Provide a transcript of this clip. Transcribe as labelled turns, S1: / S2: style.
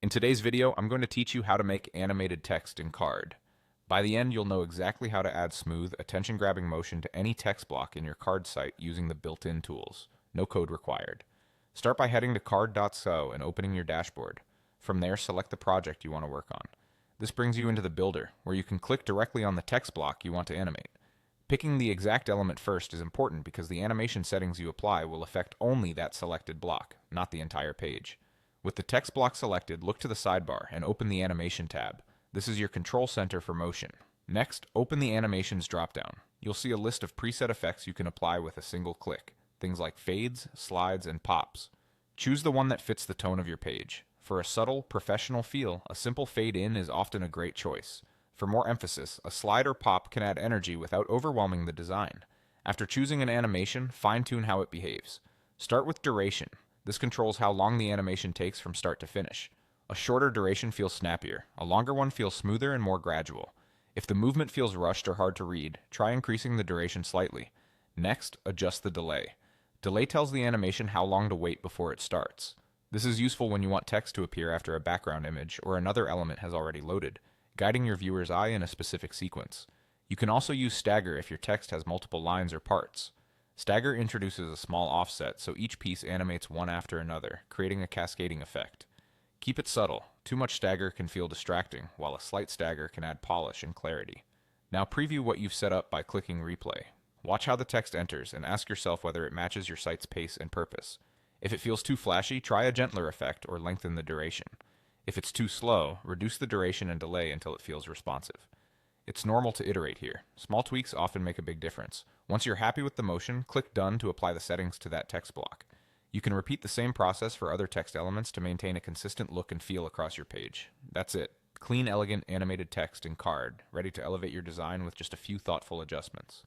S1: In today's video, I'm going to teach you how to make animated text in Card. By the end, you'll know exactly how to add smooth, attention-grabbing motion to any text block in your Card site using the built-in tools. No code required. Start by heading to card.so and opening your dashboard. From there, select the project you want to work on. This brings you into the Builder, where you can click directly on the text block you want to animate. Picking the exact element first is important because the animation settings you apply will affect only that selected block, not the entire page. With the text block selected, look to the sidebar and open the Animation tab. This is your control center for motion. Next, open the Animations dropdown. You'll see a list of preset effects you can apply with a single click, things like fades, slides, and pops. Choose the one that fits the tone of your page. For a subtle, professional feel, a simple fade in is often a great choice. For more emphasis, a slide or pop can add energy without overwhelming the design. After choosing an animation, fine-tune how it behaves. Start with duration. This controls how long the animation takes from start to finish. A shorter duration feels snappier. A longer one feels smoother and more gradual. If the movement feels rushed or hard to read, try increasing the duration slightly. Next, adjust the delay. Delay tells the animation how long to wait before it starts. This is useful when you want text to appear after a background image or another element has already loaded, guiding your viewer's eye in a specific sequence. You can also use stagger if your text has multiple lines or parts. Stagger introduces a small offset so each piece animates one after another, creating a cascading effect. Keep it subtle. Too much stagger can feel distracting, while a slight stagger can add polish and clarity. Now preview what you've set up by clicking replay. Watch how the text enters and ask yourself whether it matches your site's pace and purpose. If it feels too flashy, try a gentler effect or lengthen the duration. If it's too slow, reduce the duration and delay until it feels responsive. It's normal to iterate here. Small tweaks often make a big difference. Once you're happy with the motion, click Done to apply the settings to that text block. You can repeat the same process for other text elements to maintain a consistent look and feel across your page. That's it. Clean, elegant, animated text in Card, ready to elevate your design with just a few thoughtful adjustments.